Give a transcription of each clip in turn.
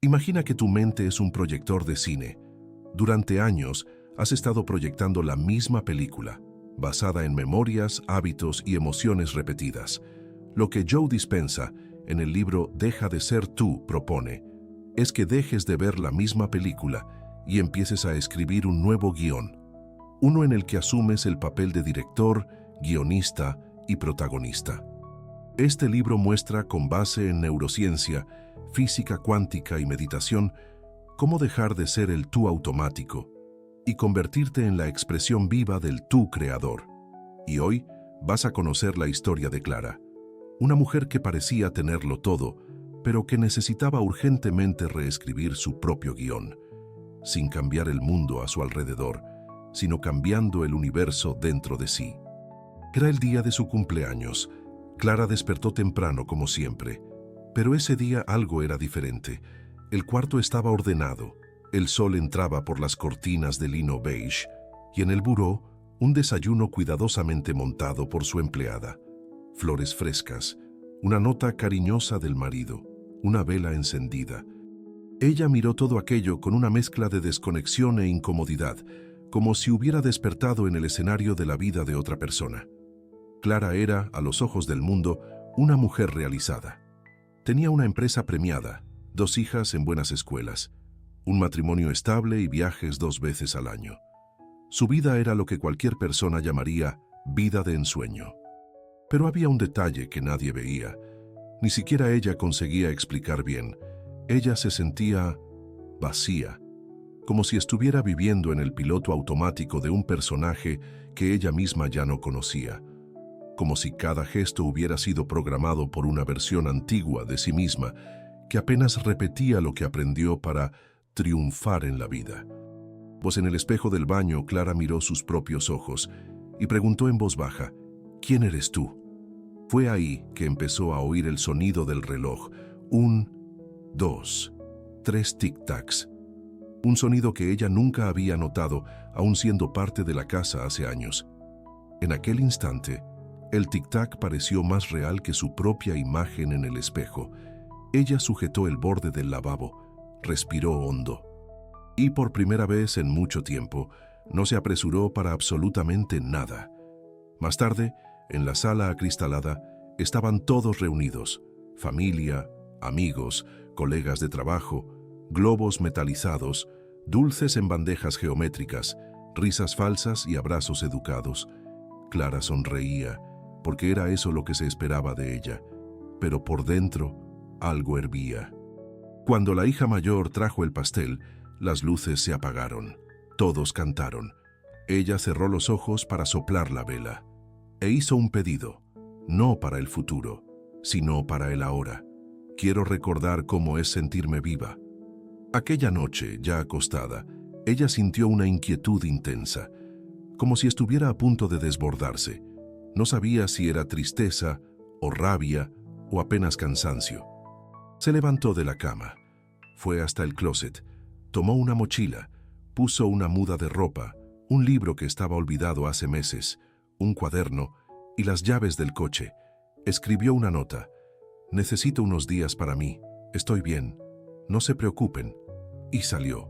Imagina que tu mente es un proyector de cine. Durante años has estado proyectando la misma película, basada en memorias, hábitos y emociones repetidas. Lo que Joe Dispenza, en el libro Deja de ser tú, propone, es que dejes de ver la misma película y empieces a escribir un nuevo guión, uno en el que asumes el papel de director, guionista y protagonista. Este libro muestra, con base en neurociencia, física cuántica y meditación, cómo dejar de ser el tú automático y convertirte en la expresión viva del tú creador. Y hoy vas a conocer la historia de Clara, una mujer que parecía tenerlo todo, pero que necesitaba urgentemente reescribir su propio guión, sin cambiar el mundo a su alrededor, sino cambiando el universo dentro de sí. Era el día de su cumpleaños. Clara despertó temprano como siempre, pero ese día algo era diferente. El cuarto estaba ordenado, el sol entraba por las cortinas de lino beige y en el buró un desayuno cuidadosamente montado por su empleada. Flores frescas, una nota cariñosa del marido, una vela encendida. Ella miró todo aquello con una mezcla de desconexión e incomodidad, como si hubiera despertado en el escenario de la vida de otra persona. Clara era, a los ojos del mundo, una mujer realizada. Tenía una empresa premiada, 2 hijas en buenas escuelas, un matrimonio estable y viajes 2 veces al año. Su vida era lo que cualquier persona llamaría vida de ensueño. Pero había un detalle que nadie veía. Ni siquiera ella conseguía explicar bien. Ella se sentía vacía, como si estuviera viviendo en el piloto automático de un personaje que ella misma ya no conocía, como si cada gesto hubiera sido programado por una versión antigua de sí misma que apenas repetía lo que aprendió para triunfar en la vida. Pues en el espejo del baño Clara miró sus propios ojos y preguntó en voz baja, ¿quién eres tú? Fue ahí que empezó a oír el sonido del reloj, 1, 2, 3 tic-tacs. Un sonido que ella nunca había notado, aun siendo parte de la casa hace años. En aquel instante, el tic-tac pareció más real que su propia imagen en el espejo. Ella sujetó el borde del lavabo, respiró hondo. Y por primera vez en mucho tiempo, no se apresuró para absolutamente nada. Más tarde, en la sala acristalada, estaban todos reunidos: familia, amigos, colegas de trabajo, globos metalizados, dulces en bandejas geométricas, risas falsas y abrazos educados. Clara sonreía, porque era eso lo que se esperaba de ella, pero por dentro algo hervía. Cuando la hija mayor trajo el pastel, las luces se apagaron. Todos cantaron. Ella cerró los ojos para soplar la vela e hizo un pedido, no para el futuro, sino para el ahora. Quiero recordar cómo es sentirme viva. Aquella noche, ya acostada, ella sintió una inquietud intensa, como si estuviera a punto de desbordarse. No sabía si era tristeza, o rabia, o apenas cansancio. Se levantó de la cama, fue hasta el closet, tomó una mochila, puso una muda de ropa, un libro que estaba olvidado hace meses, un cuaderno y las llaves del coche. Escribió una nota. Necesito unos días para mí, estoy bien, no se preocupen. Y salió,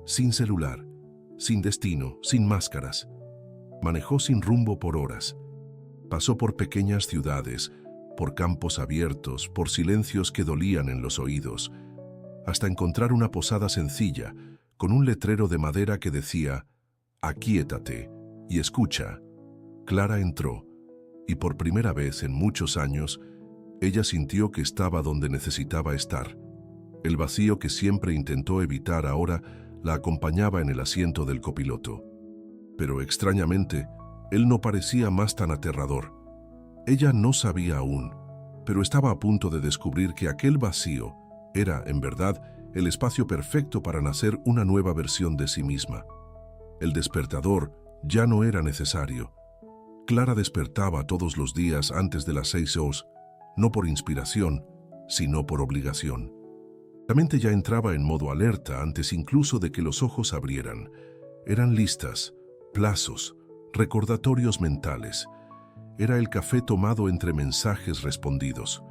sin celular, sin destino, sin máscaras. Manejó sin rumbo por horas. Pasó por pequeñas ciudades, por campos abiertos, por silencios que dolían en los oídos, hasta encontrar una posada sencilla, con un letrero de madera que decía, «Aquíétate y escucha». Clara entró, y por primera vez en muchos años, ella sintió que estaba donde necesitaba estar. El vacío que siempre intentó evitar ahora la acompañaba en el asiento del copiloto. Pero extrañamente, él no parecía más tan aterrador. Ella no sabía aún, pero estaba a punto de descubrir que aquel vacío era, en verdad, el espacio perfecto para nacer una nueva versión de sí misma. El despertador ya no era necesario. Clara despertaba todos los días antes de las 6 horas, no por inspiración, sino por obligación. La mente ya entraba en modo alerta antes incluso de que los ojos abrieran. Eran listas, plazos, recordatorios mentales. Era el café tomado entre mensajes respondidos.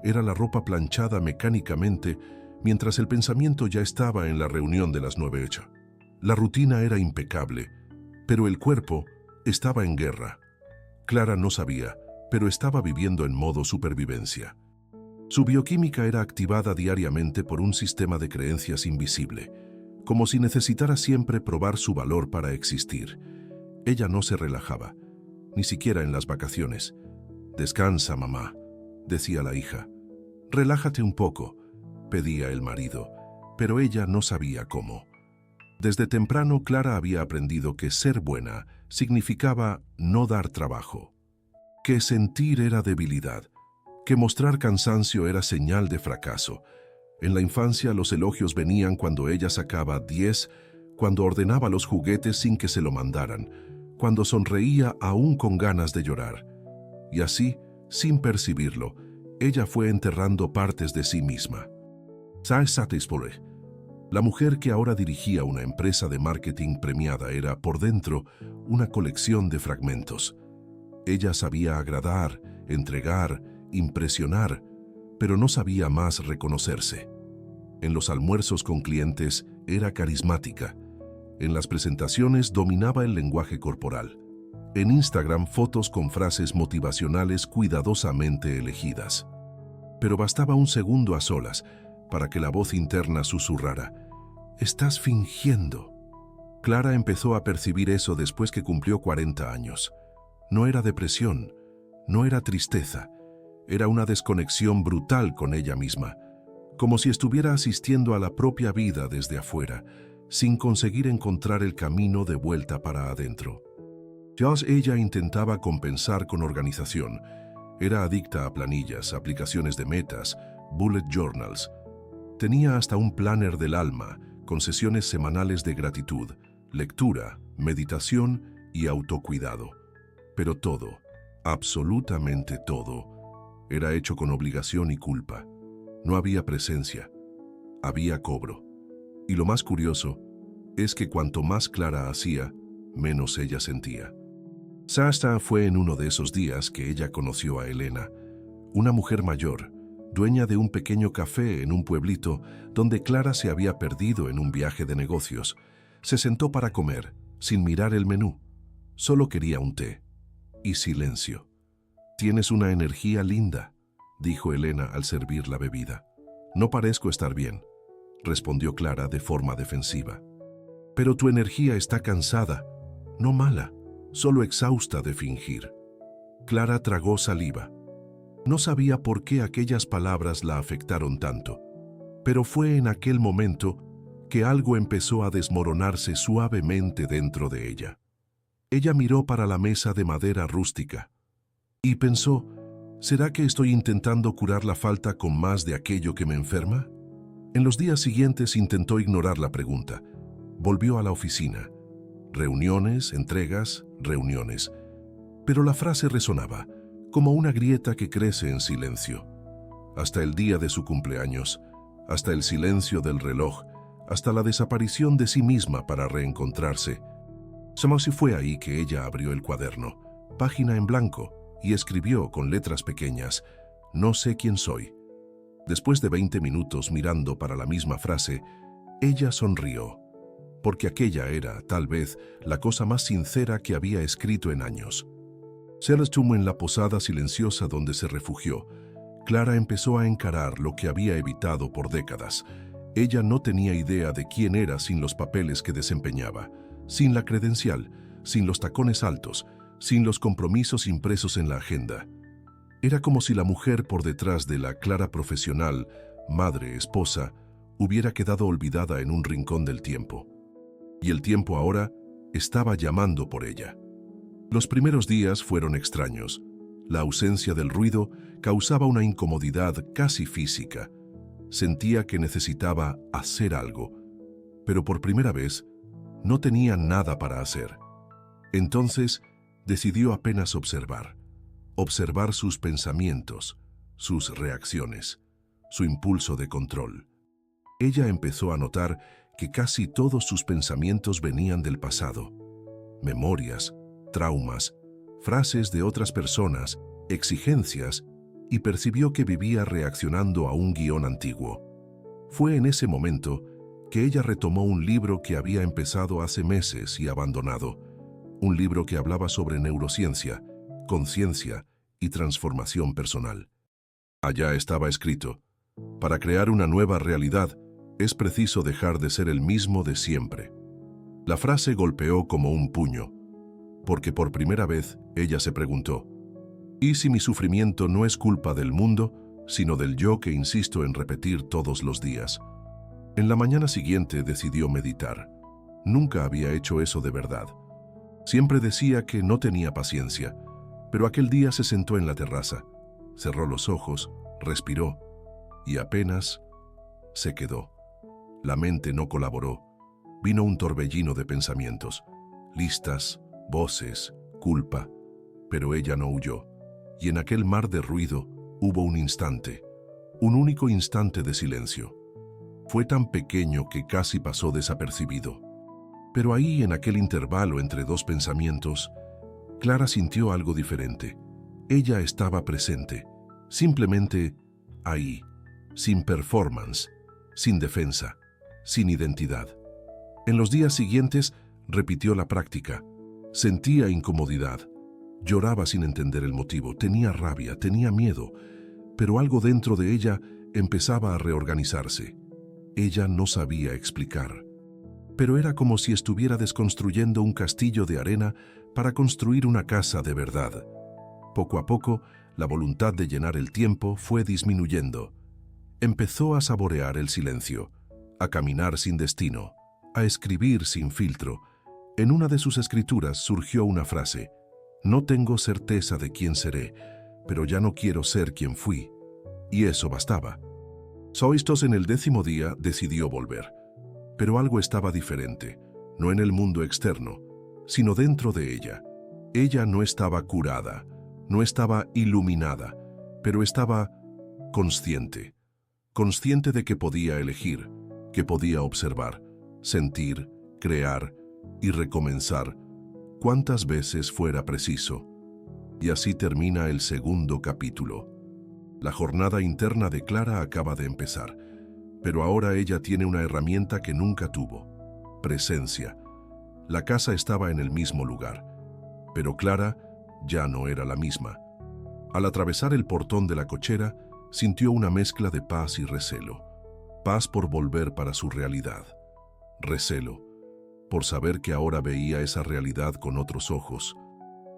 Era la ropa planchada mecánicamente mientras el pensamiento ya estaba en la reunión de las 9:08. La rutina era impecable, pero el cuerpo estaba en guerra. Clara no sabía, pero estaba viviendo en modo supervivencia. Su bioquímica era activada diariamente por un sistema de creencias invisible, como si necesitara siempre probar su valor para existir. Ella no se relajaba, ni siquiera en las vacaciones. «Descansa, mamá», decía la hija. «Relájate un poco», pedía el marido, pero ella no sabía cómo. Desde temprano, Clara había aprendido que ser buena significaba no dar trabajo, que sentir era debilidad, que mostrar cansancio era señal de fracaso. En la infancia los elogios venían cuando ella sacaba 10, cuando ordenaba los juguetes sin que se lo mandaran, cuando sonreía aún con ganas de llorar. Y así, sin percibirlo, ella fue enterrando partes de sí misma. La mujer que ahora dirigía una empresa de marketing premiada era, por dentro, una colección de fragmentos. Ella sabía agradar, entregar, impresionar, pero no sabía más reconocerse. En los almuerzos con clientes era carismática. En las presentaciones dominaba el lenguaje corporal. En Instagram, fotos con frases motivacionales cuidadosamente elegidas. Pero bastaba un segundo a solas para que la voz interna susurrara: «Estás fingiendo». Clara empezó a percibir eso después que cumplió 40 años. No era depresión, no era tristeza, era una desconexión brutal con ella misma, como si estuviera asistiendo a la propia vida desde afuera, sin conseguir encontrar el camino de vuelta para adentro. Ella intentaba compensar con organización. Era adicta a planillas, aplicaciones de metas, bullet journals. Tenía hasta un planner del alma, con sesiones semanales de gratitud, lectura, meditación y autocuidado. Pero todo, absolutamente todo, era hecho con obligación y culpa. No había presencia, había cobro. Y lo más curioso es que cuanto más Clara hacía, menos ella sentía. Hasta fue en uno de esos días que ella conoció a Elena, una mujer mayor, dueña de un pequeño café en un pueblito donde Clara se había perdido en un viaje de negocios. Se sentó para comer, sin mirar el menú. Solo quería un té. Y silencio. «Tienes una energía linda», dijo Elena al servir la bebida. «No parezco estar bien», respondió Clara de forma defensiva. «Pero tu energía está cansada, no mala, solo exhausta de fingir». Clara tragó saliva. No sabía por qué aquellas palabras la afectaron tanto, pero fue en aquel momento que algo empezó a desmoronarse suavemente dentro de ella. Ella miró para la mesa de madera rústica y pensó: ¿será que estoy intentando curar la falta con más de aquello que me enferma? En los días siguientes intentó ignorar la pregunta. Volvió a la oficina. Reuniones, entregas, reuniones. Pero la frase resonaba, como una grieta que crece en silencio. Hasta el día de su cumpleaños, hasta el silencio del reloj, hasta la desaparición de sí misma para reencontrarse. Si fue ahí que ella abrió el cuaderno, página en blanco, y escribió con letras pequeñas: «No sé quién soy». Después de 20 minutos mirando para la misma frase, ella sonrió, porque aquella era, tal vez, la cosa más sincera que había escrito en años. Se estuvo en la posada silenciosa donde se refugió. Clara empezó a encarar lo que había evitado por décadas. Ella no tenía idea de quién era sin los papeles que desempeñaba, sin la credencial, sin los tacones altos, sin los compromisos impresos en la agenda. Era como si la mujer por detrás de la Clara profesional, madre, esposa, hubiera quedado olvidada en un rincón del tiempo. Y el tiempo ahora estaba llamando por ella. Los primeros días fueron extraños. La ausencia del ruido causaba una incomodidad casi física. Sentía que necesitaba hacer algo, pero por primera vez no tenía nada para hacer. Entonces decidió apenas observar sus pensamientos, sus reacciones, su impulso de control. Ella empezó a notar que casi todos sus pensamientos venían del pasado. Memorias, traumas, frases de otras personas, exigencias, y percibió que vivía reaccionando a un guión antiguo. Fue en ese momento que ella retomó un libro que había empezado hace meses y abandonado, un libro que hablaba sobre neurociencia, conciencia y transformación personal. Allá estaba escrito: para crear una nueva realidad, es preciso dejar de ser el mismo de siempre. La frase golpeó como un puño, porque por primera vez ella se preguntó: ¿y si mi sufrimiento no es culpa del mundo, sino del yo que insisto en repetir todos los días? En la mañana siguiente decidió meditar. Nunca había hecho eso de verdad. Siempre decía que no tenía paciencia, pero aquel día se sentó en la terraza, cerró los ojos, respiró y apenas se quedó. La mente no colaboró. Vino un torbellino de pensamientos, listas, voces, culpa, pero ella no huyó. Y en aquel mar de ruido hubo un instante, un único instante de silencio. Fue tan pequeño que casi pasó desapercibido. Pero ahí, en aquel intervalo entre dos pensamientos, Clara sintió algo diferente. Ella estaba presente, simplemente ahí, sin performance, sin defensa, sin identidad. En los días siguientes repitió la práctica. Sentía incomodidad, lloraba sin entender el motivo, tenía rabia, tenía miedo, pero algo dentro de ella empezaba a reorganizarse. Ella no sabía explicar, pero era como si estuviera desconstruyendo un castillo de arena para construir una casa de verdad. Poco a poco, la voluntad de llenar el tiempo fue disminuyendo. Empezó a saborear el silencio, a caminar sin destino, a escribir sin filtro. En una de sus escrituras surgió una frase: no tengo certeza de quién seré, pero ya no quiero ser quien fui. Y eso bastaba. Soistos en el 10º día decidió volver. Pero algo estaba diferente, no en el mundo externo, sino dentro de ella. Ella no estaba curada, no estaba iluminada, pero estaba consciente. Consciente de que podía elegir, que podía observar, sentir, crear y recomenzar cuantas veces fuera preciso. Y así termina el 2º capítulo. La jornada interna de Clara acaba de empezar, pero ahora ella tiene una herramienta que nunca tuvo: presencia. La casa estaba en el mismo lugar, pero Clara ya no era la misma. Al atravesar el portón de la cochera, sintió una mezcla de paz y recelo. Paz por volver para su realidad. Recelo por saber que ahora veía esa realidad con otros ojos.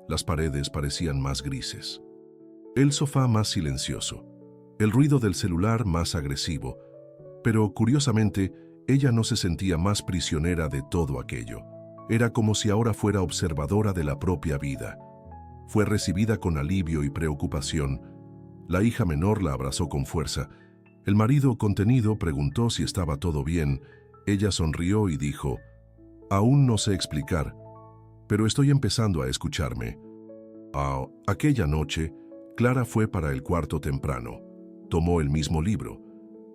Las paredes parecían más grises, el sofá más silencioso, el ruido del celular más agresivo, pero curiosamente, ella no se sentía más prisionera de todo aquello. Era como si ahora fuera observadora de la propia vida. Fue recibida con alivio y preocupación. La hija menor la abrazó con fuerza. El marido, contenido, preguntó si estaba todo bien. Ella sonrió y dijo: aún no sé explicar, pero estoy empezando a escucharme. Aquella noche, Clara fue para el cuarto temprano. Tomó el mismo libro,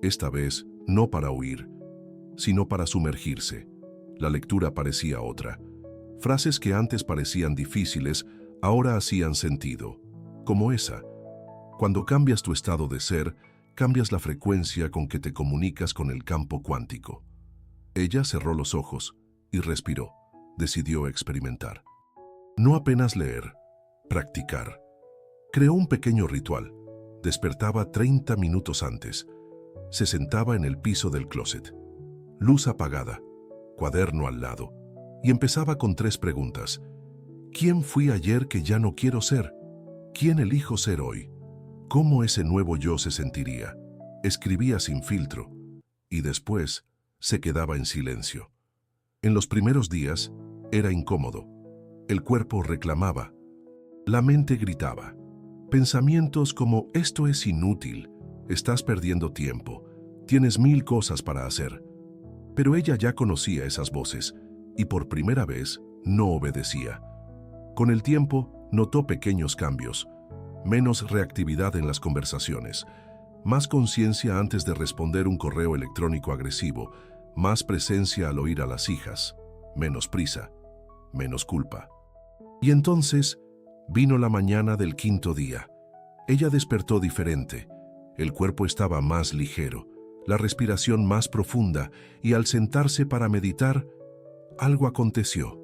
esta vez no para huir, sino para sumergirse. La lectura parecía otra. Frases que antes parecían difíciles, ahora hacían sentido. Como esa: cuando cambias tu estado de ser, cambias la frecuencia con que te comunicas con el campo cuántico. Ella cerró los ojos y respiró. Decidió experimentar. No apenas leer, practicar. Creó un pequeño ritual. Despertaba 30 minutos antes. Se sentaba en el piso del closet. Luz apagada, cuaderno al lado, y empezaba con 3 preguntas. ¿Quién fui ayer que ya no quiero ser? ¿Quién elijo ser hoy? ¿Cómo ese nuevo yo se sentiría? Escribía sin filtro, y después se quedaba en silencio. En los primeros días era incómodo. El cuerpo reclamaba. La mente gritaba. Pensamientos como: esto es inútil, estás perdiendo tiempo, tienes 1000 cosas para hacer. Pero ella ya conocía esas voces, y por primera vez no obedecía. Con el tiempo notó pequeños cambios: menos reactividad en las conversaciones, más conciencia antes de responder un correo electrónico agresivo, más presencia al oír a las hijas, menos prisa, menos culpa. Y entonces vino la mañana del 5º día. Ella despertó diferente. El cuerpo estaba más ligero, la respiración más profunda, y al sentarse para meditar, algo aconteció.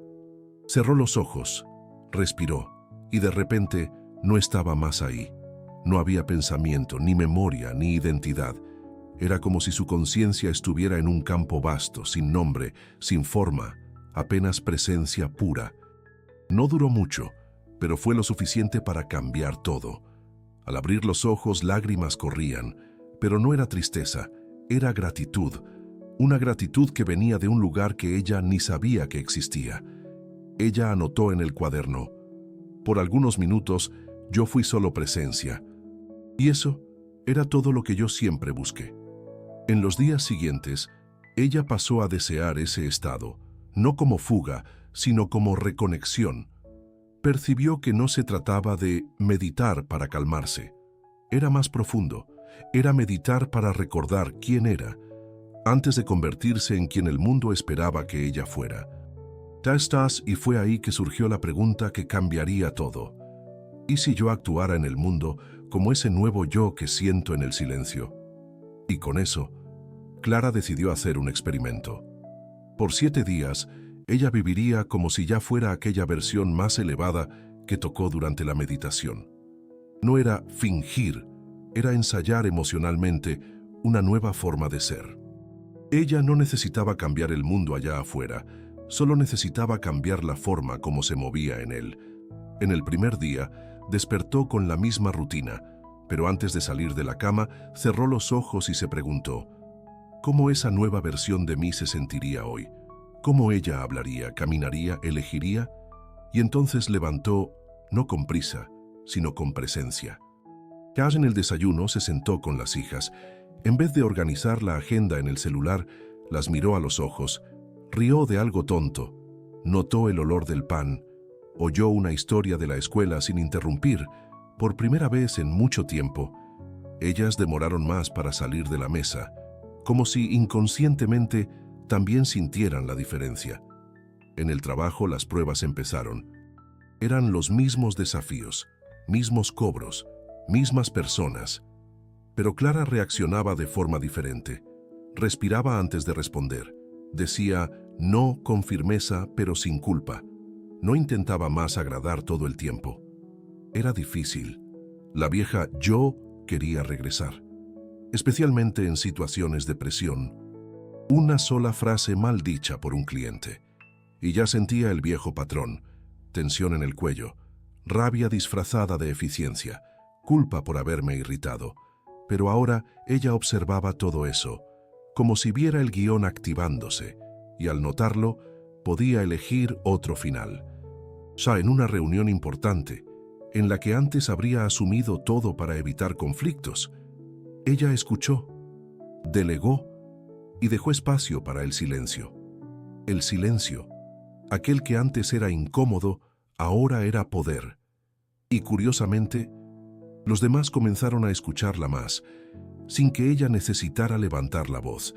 Cerró los ojos, respiró, y de repente no estaba más ahí. No había pensamiento, ni memoria, ni identidad. Era como si su conciencia estuviera en un campo vasto, sin nombre, sin forma, apenas presencia pura. No duró mucho, pero fue lo suficiente para cambiar todo. Al abrir los ojos, lágrimas corrían, pero no era tristeza, era gratitud. Una gratitud que venía de un lugar que ella ni sabía que existía. Ella anotó en el cuaderno: por algunos minutos yo fui solo presencia. Y eso era todo lo que yo siempre busqué. En los días siguientes, ella pasó a desear ese estado, no como fuga, sino como reconexión. Percibió que no se trataba de meditar para calmarse. Era más profundo. Era meditar para recordar quién era, antes de convertirse en quien el mundo esperaba que ella fuera. Ya estás, y fue ahí que surgió la pregunta que cambiaría todo. ¿Y si yo actuara en el mundo como ese nuevo yo que siento en el silencio? Y con eso, Clara decidió hacer un experimento. Por 7 días, ella viviría como si ya fuera aquella versión más elevada que tocó durante la meditación. No era fingir, era ensayar emocionalmente una nueva forma de ser. Ella no necesitaba cambiar el mundo allá afuera, solo necesitaba cambiar la forma como se movía en él. En el primer día, despertó con la misma rutina, pero antes de salir de la cama, cerró los ojos y se preguntó: ¿cómo esa nueva versión de mí se sentiría hoy? ¿Cómo ella hablaría, caminaría, elegiría? Y entonces levantó, no con prisa, sino con presencia. Ya en el desayuno se sentó con las hijas. En vez de organizar la agenda en el celular, las miró a los ojos, rió de algo tonto, notó el olor del pan, oyó una historia de la escuela sin interrumpir. Por primera vez en mucho tiempo, ellas demoraron más para salir de la mesa, como si inconscientemente también sintieran la diferencia. En el trabajo las pruebas empezaron. Eran los mismos desafíos, mismos cobros, mismas personas. Pero Clara reaccionaba de forma diferente. Respiraba antes de responder. Decía no con firmeza, pero sin culpa. No intentaba más agradar todo el tiempo. Era difícil. La vieja yo quería regresar, especialmente en situaciones de presión. Una sola frase mal dicha por un cliente, y ya sentía el viejo patrón: tensión en el cuello, rabia disfrazada de eficiencia, culpa por haberme irritado. Pero ahora ella observaba todo eso, como si viera el guión activándose, y al notarlo, podía elegir otro final. Ya en una reunión importante, en la que antes habría asumido todo para evitar conflictos, ella escuchó, delegó y dejó espacio para el silencio. El silencio, aquel que antes era incómodo, ahora era poder. Y curiosamente, los demás comenzaron a escucharla más, sin que ella necesitara levantar la voz.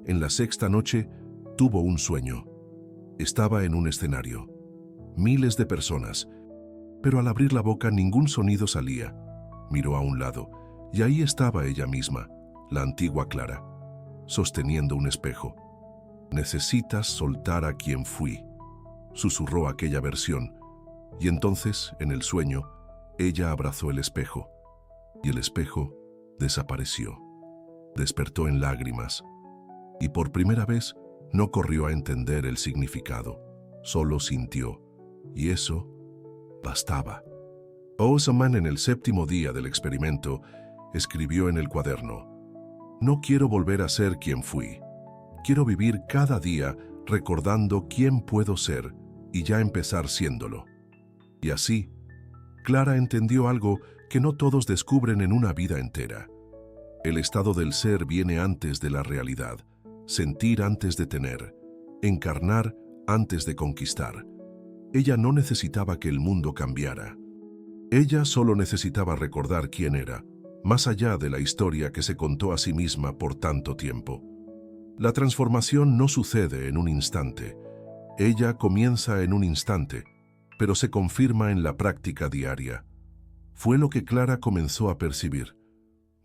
En la 6ª noche, tuvo un sueño. Estaba en un escenario. Miles de personas. Pero al abrir la boca ningún sonido salía. Miró a un lado, y ahí estaba ella misma, la antigua Clara, sosteniendo un espejo. «Necesitas soltar a quien fui», susurró aquella versión, y entonces, en el sueño, ella abrazó el espejo, y el espejo desapareció. Despertó en lágrimas, y por primera vez no corrió a entender el significado, solo sintió, y eso bastaba. Ousman, en el 7º día del experimento, escribió en el cuaderno: «No quiero volver a ser quien fui. Quiero vivir cada día recordando quién puedo ser y ya empezar siéndolo». Y así, Clara entendió algo que no todos descubren en una vida entera. El estado del ser viene antes de la realidad, sentir antes de tener, encarnar antes de conquistar. Ella no necesitaba que el mundo cambiara. Ella solo necesitaba recordar quién era, más allá de la historia que se contó a sí misma por tanto tiempo. La transformación no sucede en un instante. Ella comienza en un instante, pero se confirma en la práctica diaria. Fue lo que Clara comenzó a percibir.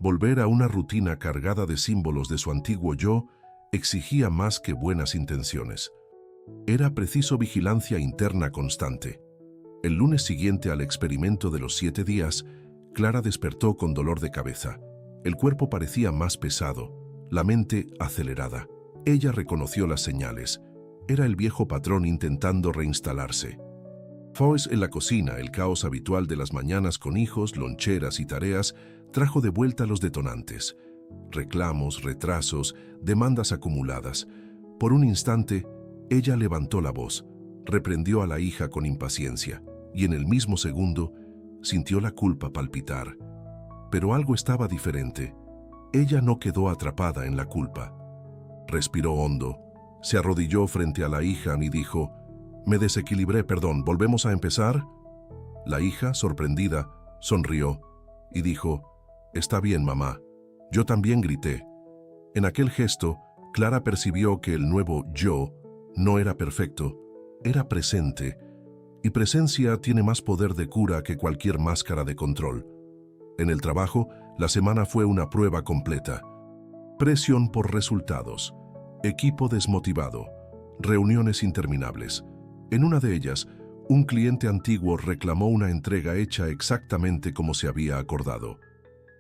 Volver a una rutina cargada de símbolos de su antiguo yo exigía más que buenas intenciones. Era preciso vigilancia interna constante. El lunes siguiente al experimento de los 7 días, Clara despertó con dolor de cabeza. El cuerpo parecía más pesado, la mente acelerada. Ella reconoció las señales. Era el viejo patrón intentando reinstalarse. Foyes en la cocina, el caos habitual de las mañanas con hijos, loncheras y tareas, trajo de vuelta los detonantes. Reclamos, retrasos, demandas acumuladas. Por un instante, ella levantó la voz, reprendió a la hija con impaciencia, y en el mismo segundo, sintió la culpa palpitar. Pero algo estaba diferente. Ella no quedó atrapada en la culpa. Respiró hondo, se arrodilló frente a la hija y dijo: «Me desequilibré, perdón, ¿volvemos a empezar?» La hija, sorprendida, sonrió y dijo: «Está bien, mamá. Yo también grité». En aquel gesto, Clara percibió que el nuevo yo no era perfecto, era presente, y presencia tiene más poder de cura que cualquier máscara de control. En el trabajo, la semana fue una prueba completa. Presión por resultados, equipo desmotivado, reuniones interminables. En una de ellas, un cliente antiguo reclamó una entrega hecha exactamente como se había acordado.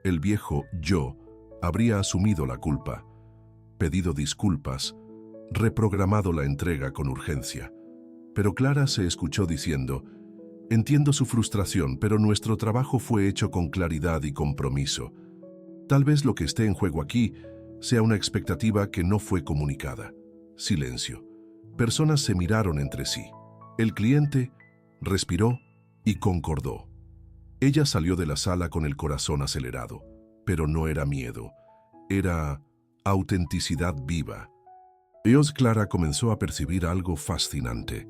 El viejo yo habría asumido la culpa, pedido disculpas, reprogramado la entrega con urgencia. Pero Clara se escuchó diciendo: «Entiendo su frustración, pero nuestro trabajo fue hecho con claridad y compromiso. Tal vez lo que esté en juego aquí sea una expectativa que no fue comunicada». Silencio. Personas se miraron entre sí. El cliente respiró y concordó. Ella salió de la sala con el corazón acelerado, pero no era miedo, era autenticidad viva. Clara comenzó a percibir algo fascinante.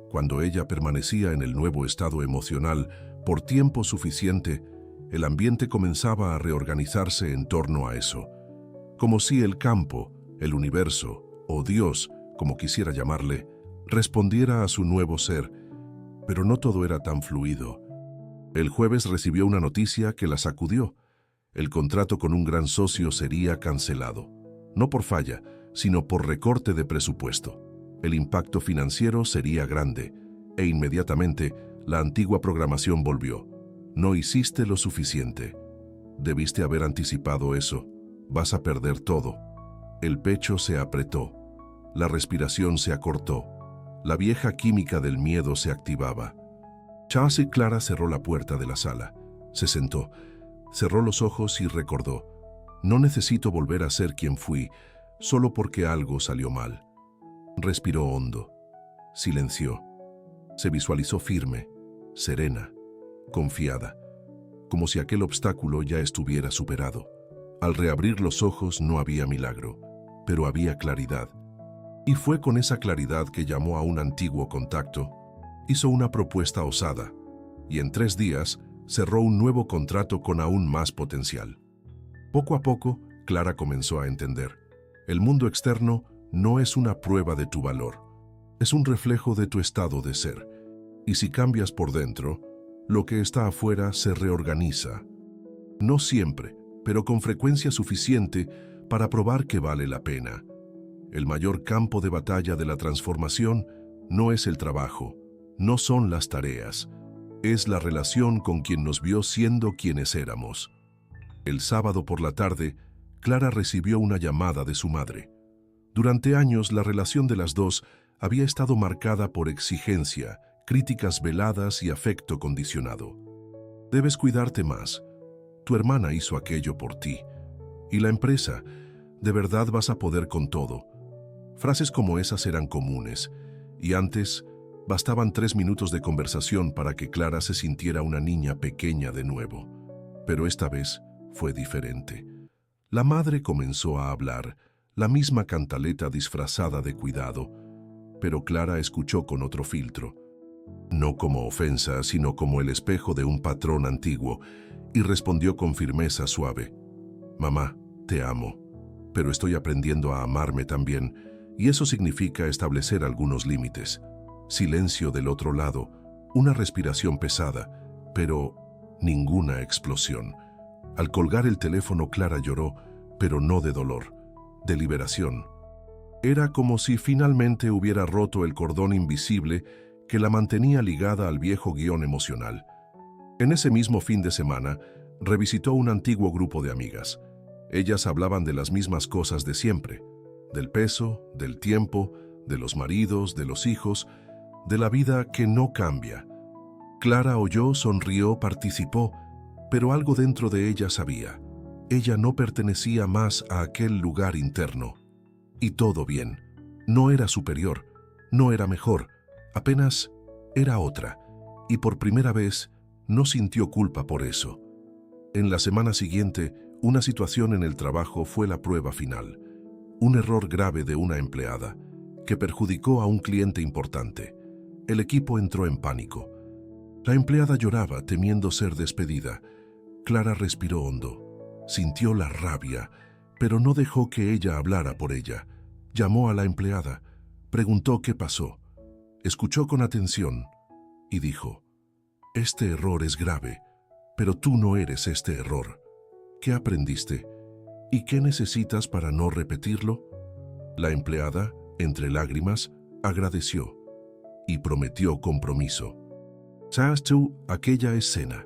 Cuando ella permanecía en el nuevo estado emocional por tiempo suficiente, el ambiente comenzaba a reorganizarse en torno a eso, como si el campo, el universo o Dios, como quisiera llamarle, respondiera a su nuevo ser, pero no todo era tan fluido. El jueves recibió una noticia que la sacudió. El contrato con un gran socio sería cancelado, no por falla, sino por recorte de presupuesto. El impacto financiero sería grande, e inmediatamente la antigua programación volvió. No hiciste lo suficiente. Debiste haber anticipado eso. Vas a perder todo. El pecho se apretó. La respiración se acortó. La vieja química del miedo se activaba. Charles y Clara cerró la puerta de la sala. Se sentó, cerró los ojos y recordó: «No necesito volver a ser quien fui, solo porque algo salió mal». Respiró hondo. Silenció. Se visualizó firme, serena, confiada, como si aquel obstáculo ya estuviera superado. Al reabrir los ojos no había milagro, pero había claridad. Y fue con esa claridad que llamó a un antiguo contacto, hizo una propuesta osada, y en 3 días cerró un nuevo contrato con aún más potencial. Poco a poco, Clara comenzó a entender: el mundo externo no es una prueba de tu valor, es un reflejo de tu estado de ser. Y si cambias por dentro, lo que está afuera se reorganiza. No siempre, pero con frecuencia suficiente para probar que vale la pena. El mayor campo de batalla de la transformación no es el trabajo, no son las tareas, es la relación con quien nos vio siendo quienes éramos. El sábado por la tarde, Clara recibió una llamada de su madre. Durante años, la relación de las dos había estado marcada por exigencia, críticas veladas y afecto condicionado. «Debes cuidarte más. Tu hermana hizo aquello por ti. Y la empresa, ¿de verdad vas a poder con todo?». Frases como esas eran comunes, y antes bastaban 3 minutos de conversación para que Clara se sintiera una niña pequeña de nuevo. Pero esta vez fue diferente. La madre comenzó a hablar, la misma cantaleta disfrazada de cuidado, pero Clara escuchó con otro filtro, no como ofensa, sino como el espejo de un patrón antiguo, y respondió con firmeza suave: «Mamá, te amo, pero estoy aprendiendo a amarme también, y eso significa establecer algunos límites». Silencio del otro lado, una respiración pesada, pero ninguna explosión. Al colgar el teléfono, Clara lloró, pero no de dolor, de liberación. Era como si finalmente hubiera roto el cordón invisible que la mantenía ligada al viejo guión emocional. En ese mismo fin de semana, revisitó un antiguo grupo de amigas. Ellas hablaban de las mismas cosas de siempre, del peso, del tiempo, de los maridos, de los hijos, de la vida que no cambia. Clara oyó, sonrió, participó, pero algo dentro de ella sabía. Ella no pertenecía más a aquel lugar interno. Y todo bien. No era superior, no era mejor, apenas era otra. Y por primera vez no sintió culpa por eso. En la semana siguiente, una situación en el trabajo fue la prueba final. Un error grave de una empleada, que perjudicó a un cliente importante. El equipo entró en pánico. La empleada lloraba, temiendo ser despedida. Clara respiró hondo. Sintió la rabia, pero no dejó que ella hablara por ella. Llamó a la empleada, preguntó qué pasó. Escuchó con atención y dijo: «Este error es grave, pero tú no eres este error. ¿Qué aprendiste? ¿Y qué necesitas para no repetirlo?». La empleada, entre lágrimas, agradeció y prometió compromiso. ¿Sabes tú aquella escena?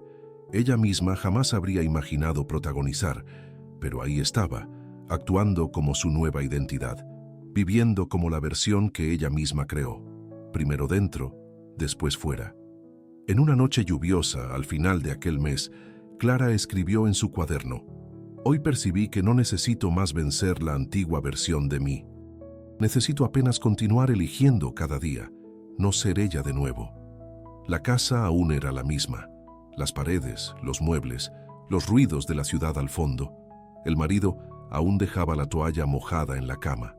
Ella misma jamás habría imaginado protagonizar, pero ahí estaba, actuando como su nueva identidad, viviendo como la versión que ella misma creó, primero dentro, después fuera. En una noche lluviosa, al final de aquel mes, Clara escribió en su cuaderno: «Hoy percibí que no necesito más vencer la antigua versión de mí. Necesito apenas continuar eligiendo cada día, no ser ella de nuevo». La casa aún era la misma. Las paredes, los muebles, los ruidos de la ciudad al fondo. El marido aún dejaba la toalla mojada en la cama.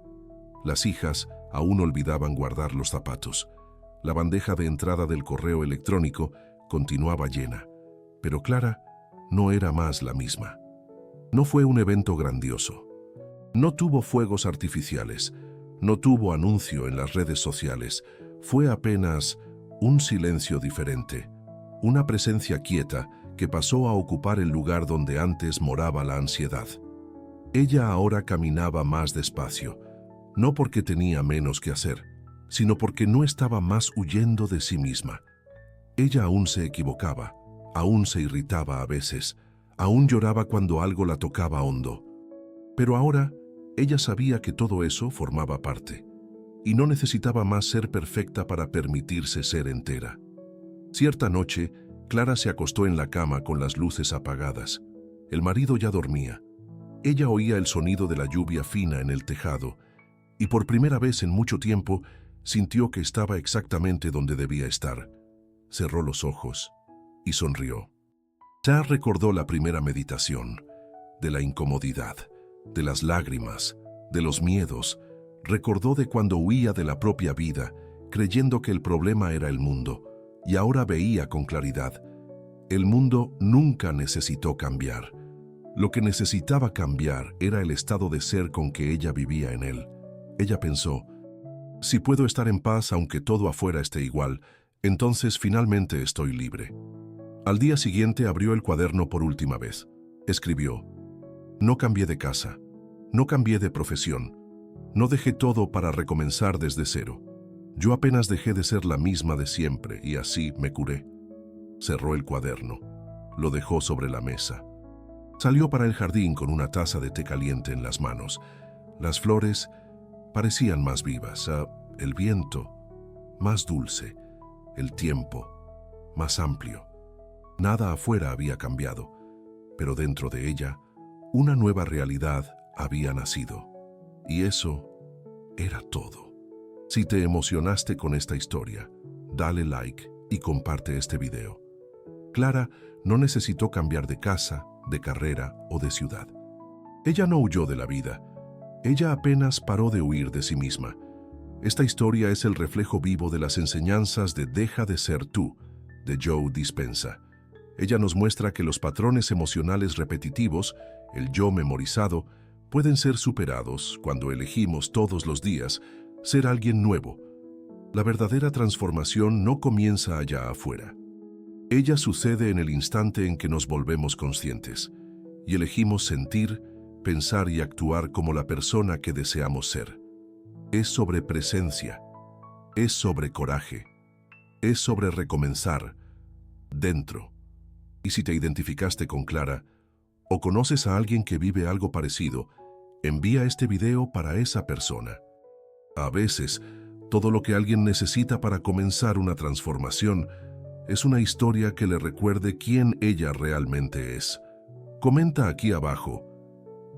Las hijas aún olvidaban guardar los zapatos. La bandeja de entrada del correo electrónico continuaba llena. Pero Clara no era más la misma. No fue un evento grandioso. No tuvo fuegos artificiales. No tuvo anuncio en las redes sociales. Fue apenas un silencio diferente. Una presencia quieta que pasó a ocupar el lugar donde antes moraba la ansiedad. Ella ahora caminaba más despacio, no porque tenía menos que hacer, sino porque no estaba más huyendo de sí misma. Ella aún se equivocaba, aún se irritaba a veces, aún lloraba cuando algo la tocaba hondo. Pero ahora ella sabía que todo eso formaba parte, y no necesitaba más ser perfecta para permitirse ser entera. Cierta noche, Clara se acostó en la cama con las luces apagadas. El marido ya dormía. Ella oía el sonido de la lluvia fina en el tejado, y por primera vez en mucho tiempo sintió que estaba exactamente donde debía estar. Cerró los ojos y sonrió. Ya recordó la primera meditación, de la incomodidad, de las lágrimas, de los miedos. Recordó de cuando huía de la propia vida, creyendo que el problema era el mundo, y ahora veía con claridad. El mundo nunca necesitó cambiar. Lo que necesitaba cambiar era el estado de ser con que ella vivía en él. Ella pensó: si puedo estar en paz aunque todo afuera esté igual, entonces finalmente estoy libre. Al día siguiente abrió el cuaderno por última vez. Escribió: «No cambié de casa, no cambié de profesión, no dejé todo para recomenzar desde cero. Yo apenas dejé de ser la misma de siempre y así me curé». Cerró el cuaderno, lo dejó sobre la mesa. Salió para el jardín con una taza de té caliente en las manos. Las flores parecían más vivas, el viento más dulce, el tiempo más amplio. Nada afuera había cambiado, pero dentro de ella, una nueva realidad había nacido. Y eso era todo. Si te emocionaste con esta historia, dale like y comparte este video. Clara no necesitó cambiar de casa, de carrera o de ciudad. Ella no huyó de la vida. Ella apenas paró de huir de sí misma. Esta historia es el reflejo vivo de las enseñanzas de Deja de ser tú, de Joe Dispenza. Ella nos muestra que los patrones emocionales repetitivos, el yo memorizado, pueden ser superados cuando elegimos todos los días ser alguien nuevo. La verdadera transformación no comienza allá afuera. Ella sucede en el instante en que nos volvemos conscientes. y elegimos sentir, pensar y actuar como la persona que deseamos ser. Es sobre presencia, es sobre coraje, es sobre recomenzar, dentro. Y si te identificaste con Clara, o conoces a alguien que vive algo parecido, envía este video para esa persona. A veces, todo lo que alguien necesita para comenzar una transformación es una historia que le recuerde quién ella realmente es. Comenta aquí abajo,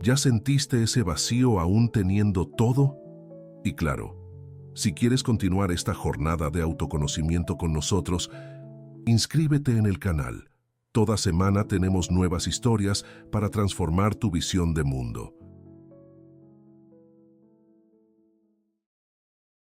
¿ya sentiste ese vacío aún teniendo todo? Y claro, si quieres continuar esta jornada de autoconocimiento con nosotros, inscríbete en el canal. Toda semana tenemos nuevas historias para transformar tu visión de mundo.